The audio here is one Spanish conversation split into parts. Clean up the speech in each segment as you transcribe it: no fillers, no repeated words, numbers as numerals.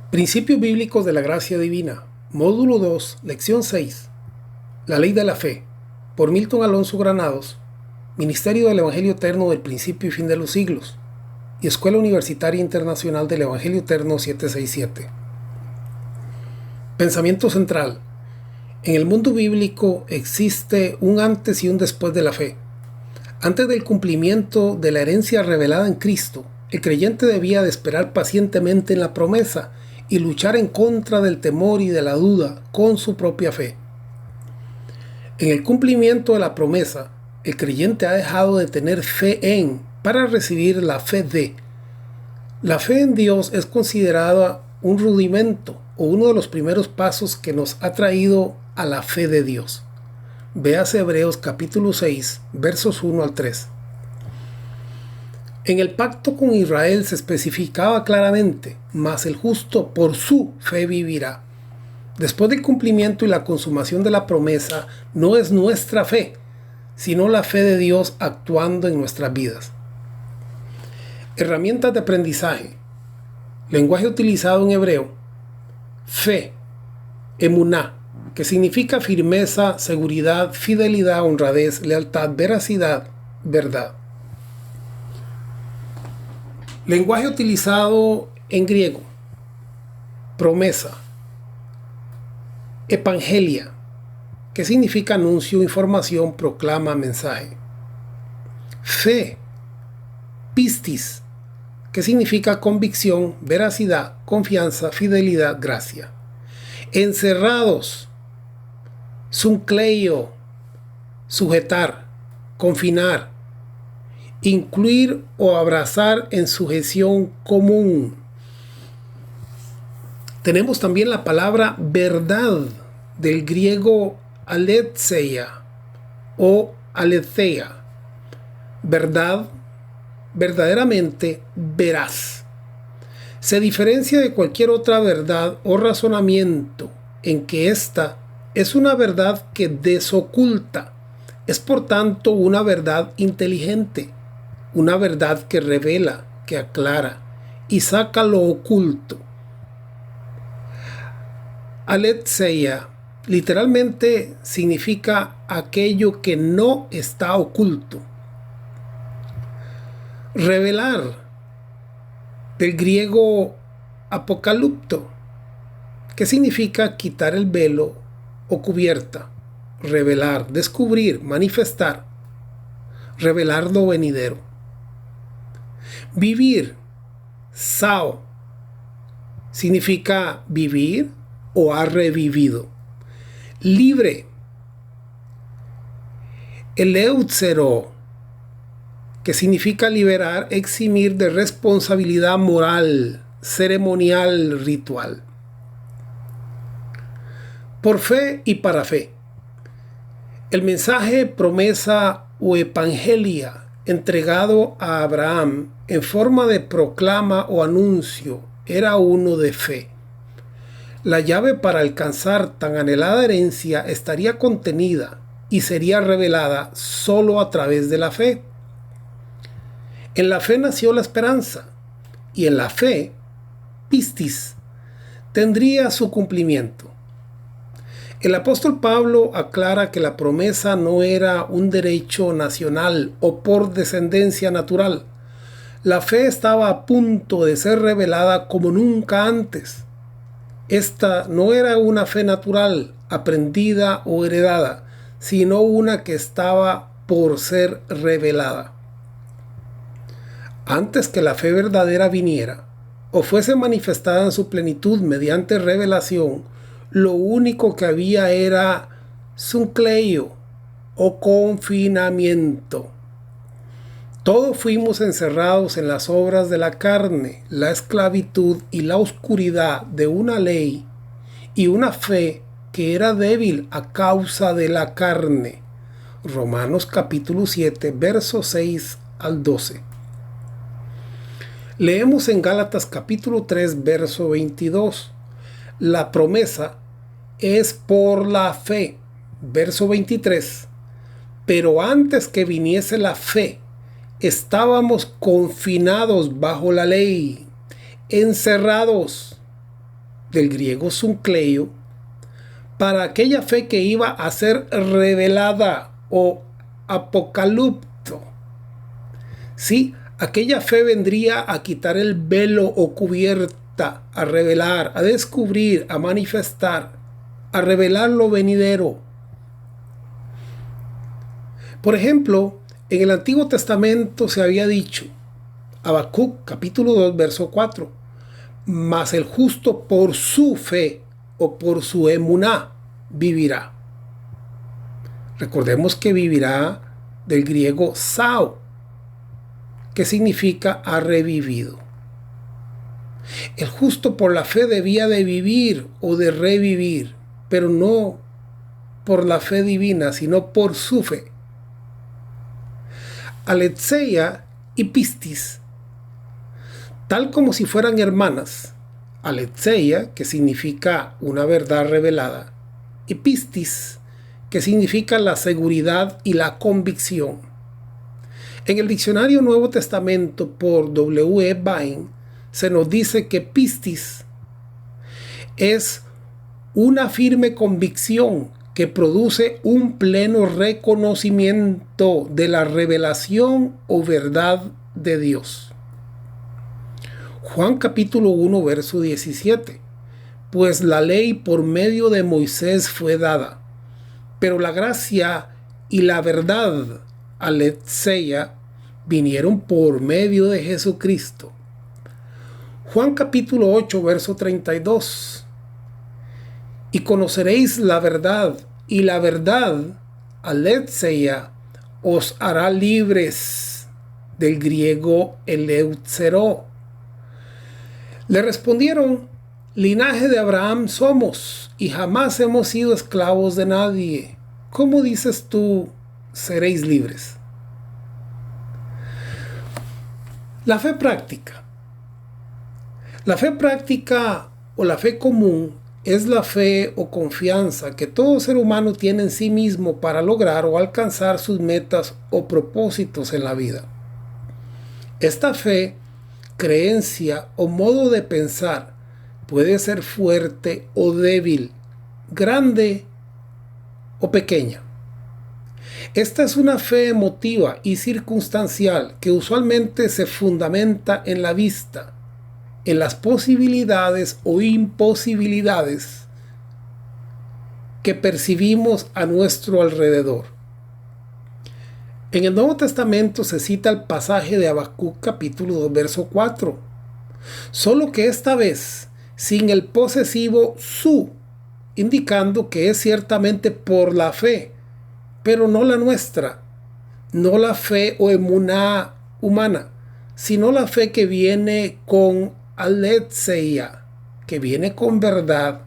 Principios bíblicos de la gracia divina. Módulo 2, lección 6. La ley de la fe. Por Milton Alonso Granados. Ministerio del Evangelio Eterno del Principio y Fin de los Siglos. Y Escuela Universitaria Internacional del Evangelio Eterno 767. Pensamiento central. En el mundo bíblico existe un antes y un después de la fe. Antes del cumplimiento de la herencia revelada en Cristo, el creyente debía de esperar pacientemente en la promesa y luchar en contra del temor y de la duda con su propia fe. En el cumplimiento de la promesa, el creyente ha dejado de tener fe en para recibir la fe de. La fe en Dios es considerada un rudimento o uno de los primeros pasos que nos ha traído a la fe de Dios. Véase Hebreos capítulo 6, versos 1 al 3. En el pacto con Israel se especificaba claramente: mas el justo por su fe vivirá. Después del cumplimiento y la consumación de la promesa, no es nuestra fe, sino la fe de Dios actuando en nuestras vidas. Herramientas de aprendizaje. Lenguaje utilizado en hebreo. Fe, emuná, que significa firmeza, seguridad, fidelidad, honradez, lealtad, veracidad, verdad. Lenguaje utilizado en griego. Promesa. Evangelia, que significa anuncio, información, proclama, mensaje. Fe. Pistis, que significa convicción, veracidad, confianza, fidelidad, gracia. Encerrados. Suncleio, sujetar, confinar. Incluir o abrazar en sujeción común. Tenemos también la palabra verdad, del griego aletheia o aletheia. Verdad, verdaderamente veraz. Se diferencia de cualquier otra verdad o razonamiento en que ésta es una verdad que desoculta. Es por tanto una verdad inteligente. Una verdad que revela, que aclara y saca lo oculto. Aletheia literalmente significa aquello que no está oculto. Revelar, del griego apocalipto, que significa quitar el velo o cubierta. Revelar, descubrir, manifestar. Revelar lo venidero. Vivir, sao, significa vivir o ha revivido. Libre, eleutsero, que significa liberar, eximir de responsabilidad moral, ceremonial, ritual. Por fe y para fe. El mensaje, promesa o evangelia entregado a Abraham en forma de proclama o anuncio era uno de fe. La llave para alcanzar tan anhelada herencia estaría contenida y sería revelada solo a través de la fe. En la fe nació la esperanza, y en la fe, pistis, tendría su cumplimiento. El apóstol Pablo aclara que la promesa no era un derecho nacional o por descendencia natural. La fe estaba a punto de ser revelada como nunca antes. Esta no era una fe natural, aprendida o heredada, sino una que estaba por ser revelada. Antes que la fe verdadera viniera o fuese manifestada en su plenitud mediante revelación, lo único que había era suncleio o confinamiento. Todos fuimos encerrados en las obras de la carne, la esclavitud y la oscuridad de una ley y una fe que era débil a causa de la carne. Romanos capítulo 7, versos 6 al 12. Leemos en Gálatas capítulo 3, verso 22. La promesa es por la fe. Verso 23. Pero antes que viniese la fe, estábamos confinados bajo la ley, encerrados del griego suncleio, para aquella fe que iba a ser revelada o apocalipto. Sí, aquella fe vendría a quitar el velo o cubierta, a revelar, a descubrir, a manifestar, a revelar lo venidero. Por ejemplo, en el Antiguo Testamento se había dicho, Habacuc capítulo 2 verso 4, mas el justo por su fe o por su emuná vivirá. Recordemos que vivirá del griego sao, que significa ha revivido. El justo por la fe debía de vivir o de revivir, pero no por la fe divina, sino por su fe. Aletheia y pistis, tal como si fueran hermanas. Aletheia, que significa una verdad revelada, y pistis, que significa la seguridad y la convicción. En el diccionario Nuevo Testamento por W. Vine se nos dice que pistis es una firme convicción que produce un pleno reconocimiento de la revelación o verdad de Dios. Juan capítulo 1 verso 17. Pues la ley por medio de Moisés fue dada, pero la gracia y la verdad, aletheia, vinieron por medio de Jesucristo. Juan capítulo 8 verso 32. Y conoceréis la verdad, y la verdad, aletheia, os hará libres, del griego eleuthero. Le respondieron, linaje de Abraham somos, y jamás hemos sido esclavos de nadie. ¿Cómo dices tú, seréis libres? La fe práctica. La fe práctica o la fe común es la fe o confianza que todo ser humano tiene en sí mismo para lograr o alcanzar sus metas o propósitos en la vida. Esta fe, creencia o modo de pensar puede ser fuerte o débil, grande o pequeña. Esta es una fe emotiva y circunstancial que usualmente se fundamenta en la vista, en las posibilidades o imposibilidades que percibimos a nuestro alrededor. En el Nuevo Testamento se cita el pasaje de Habacuc capítulo 2 verso 4, solo que esta vez sin el posesivo su, indicando que es ciertamente por la fe, pero no la nuestra, no la fe o emuná humana, sino la fe que viene con aletheia, que viene con verdad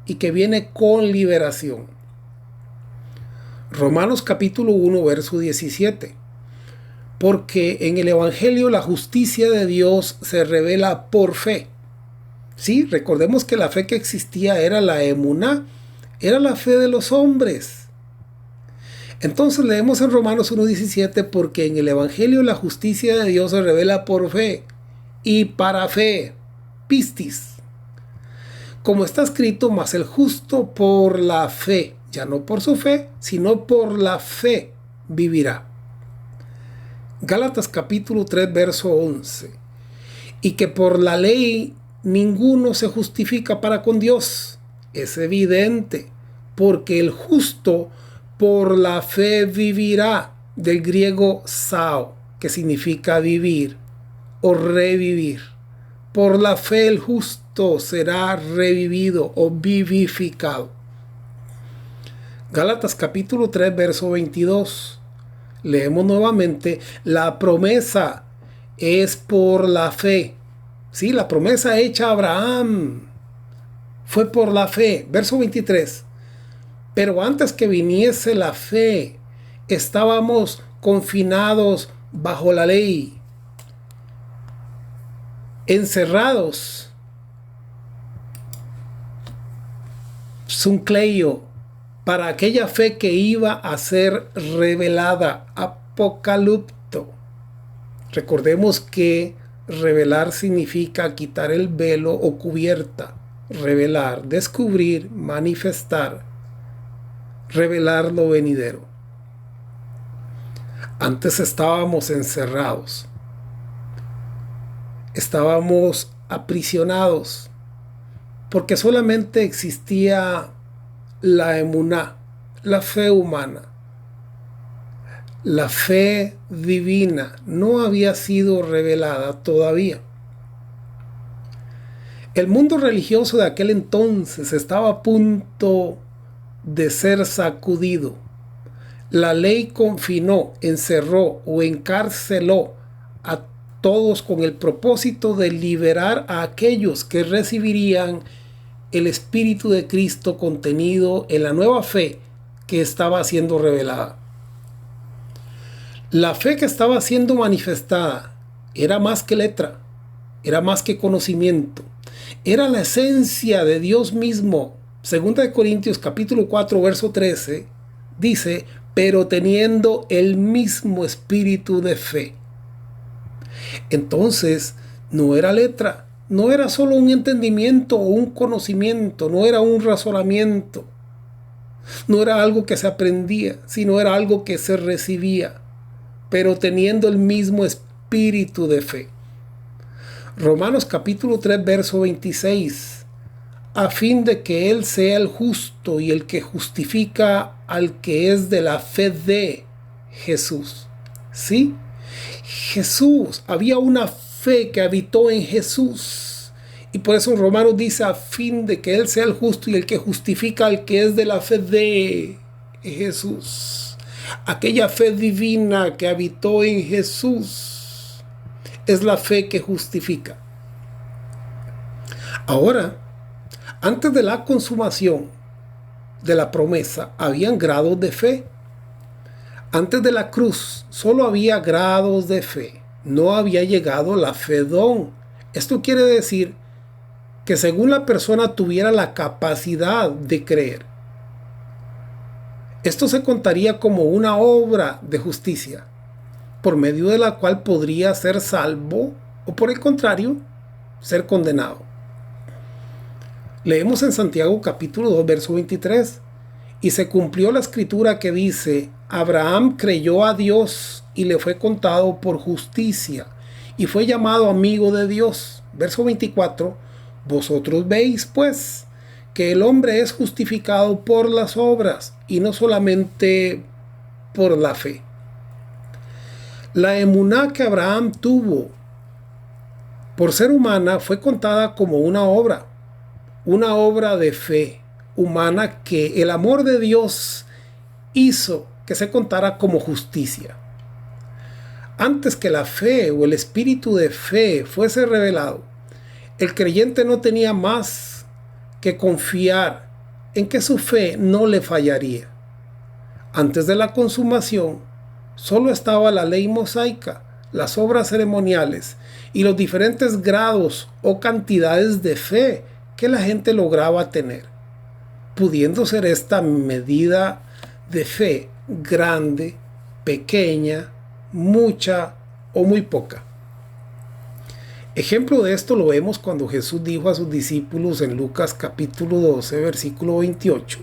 y que viene con liberación. Romanos capítulo 1 verso 17. Porque en el Evangelio la justicia de Dios se revela por fe. Sí, recordemos que la fe que existía era la emuná, era la fe de los hombres. Entonces leemos en Romanos 1:17, porque en el Evangelio la justicia de Dios se revela por fe y para fe, pistis. Como está escrito, mas el justo por la fe, ya no por su fe, sino por la fe vivirá. Gálatas capítulo 3 verso 11. Y que por la ley ninguno se justifica para con Dios. Es evidente, porque el justo por la fe vivirá, del griego sao, que significa vivir o revivir. Por la fe el justo será revivido o vivificado. Gálatas capítulo 3 verso 22. Leemos nuevamente, la promesa es por la fe. Sí, la promesa hecha a Abraham fue por la fe. Verso 23. Pero antes que viniese la fe, estábamos confinados bajo la ley, encerrados, suncleio, para aquella fe que iba a ser revelada, apocalipto. Recordemos que revelar significa quitar el velo o cubierta, revelar, descubrir, manifestar, revelar lo venidero. Antes estábamos encerrados, estábamos aprisionados, porque solamente existía la emuná, la fe humana. La fe divina no había sido revelada todavía. El mundo religioso de aquel entonces estaba a punto de ser sacudido. La ley confinó, encerró o encarceló a todos con el propósito de liberar a aquellos que recibirían el Espíritu de Cristo contenido en la nueva fe que estaba siendo revelada. La fe que estaba siendo manifestada era más que letra, era más que conocimiento, era la esencia de Dios mismo. 2 Corintios capítulo 4 verso 13 dice, pero teniendo el mismo espíritu de fe. Entonces, no era letra, no era solo un entendimiento o un conocimiento, no era un razonamiento, no era algo que se aprendía, sino era algo que se recibía, pero teniendo el mismo espíritu de fe. Romanos capítulo 3 verso 26, a fin de que Él sea el justo y el que justifica al que es de la fe de Jesús. ¿Sí? Jesús, había una fe que habitó en Jesús. Y por eso en Romanos dice, a fin de que Él sea el justo y el que justifica al que es de la fe de Jesús. Aquella fe divina que habitó en Jesús es la fe que justifica. Ahora, antes de la consumación de la promesa, habían grados de fe. Antes de la cruz, solo había grados de fe. No había llegado la fe don. Esto quiere decir que según la persona tuviera la capacidad de creer, esto se contaría como una obra de justicia, por medio de la cual podría ser salvo o por el contrario, ser condenado. Leemos en Santiago capítulo 2, verso 23, y se cumplió la escritura que dice, Abraham creyó a Dios y le fue contado por justicia, y fue llamado amigo de Dios. Verso 24, vosotros veis pues que el hombre es justificado por las obras y no solamente por la fe. La emuná que Abraham tuvo por ser humana fue contada como una obra de fe humana que el amor de Dios hizo que se contara como justicia. Antes que la fe o el espíritu de fe fuese revelado, el creyente no tenía más que confiar en que su fe no le fallaría. Antes de la consumación, solo estaba la ley mosaica, las obras ceremoniales y los diferentes grados o cantidades de fe que la gente lograba tener, pudiendo ser esta medida de fe grande, pequeña, mucha o muy poca. Ejemplo de esto lo vemos cuando Jesús dijo a sus discípulos en Lucas capítulo 12, versículo 28,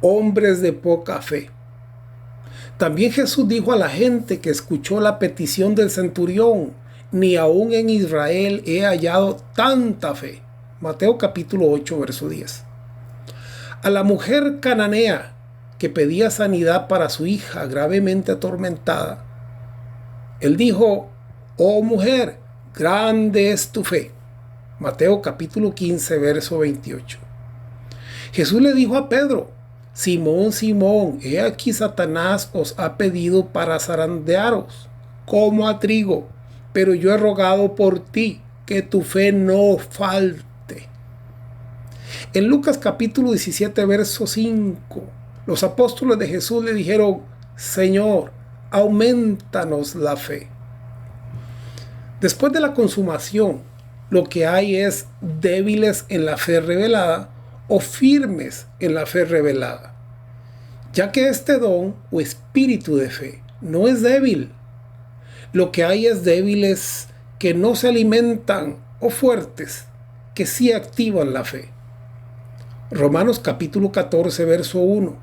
hombres de poca fe. También Jesús dijo a la gente que escuchó la petición del centurión, ni aún en Israel he hallado tanta fe. Mateo capítulo 8, verso 10. A la mujer cananea que pedía sanidad para su hija gravemente atormentada, él dijo, oh mujer, grande es tu fe. Mateo capítulo 15, verso 28. Jesús le dijo a Pedro, Simón, Simón, he aquí Satanás os ha pedido para zarandearos como a trigo, pero yo he rogado por ti que tu fe no falte. En Lucas capítulo 17, verso 5, los apóstoles de Jesús le dijeron, Señor, aumentanos la fe. Después de la consumación, lo que hay es débiles en la fe revelada o firmes en la fe revelada, ya que este don o espíritu de fe no es débil. Lo que hay es débiles que no se alimentan o fuertes que sí activan la fe. Romanos capítulo 14, verso 1.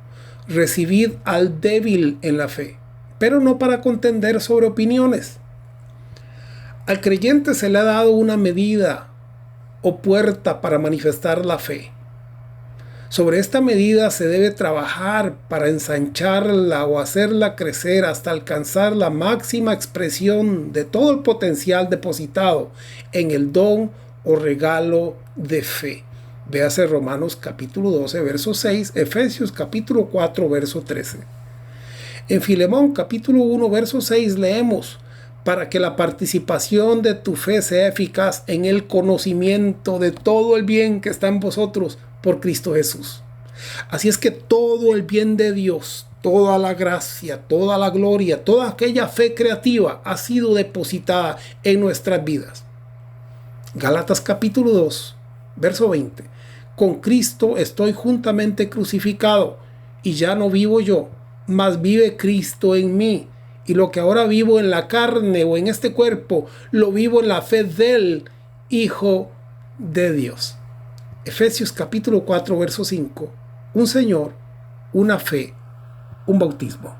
Recibid al débil en la fe, pero no para contender sobre opiniones. Al creyente se le ha dado una medida o puerta para manifestar la fe. Sobre esta medida se debe trabajar para ensancharla o hacerla crecer hasta alcanzar la máxima expresión de todo el potencial depositado en el don o regalo de fe. Véase Romanos capítulo 12, verso 6, Efesios capítulo 4, verso 13. En Filemón capítulo 1, verso 6 leemos: para que la participación de tu fe sea eficaz en el conocimiento de todo el bien que está en vosotros por Cristo Jesús. Así es que todo el bien de Dios, toda la gracia, toda la gloria, toda aquella fe creativa ha sido depositada en nuestras vidas. Gálatas capítulo 2, verso 20. Con Cristo estoy juntamente crucificado, y ya no vivo yo, mas vive Cristo en mí. Y lo que ahora vivo en la carne o en este cuerpo, lo vivo en la fe del Hijo de Dios. Efesios capítulo 4, verso 5. Un Señor, una fe, un bautismo.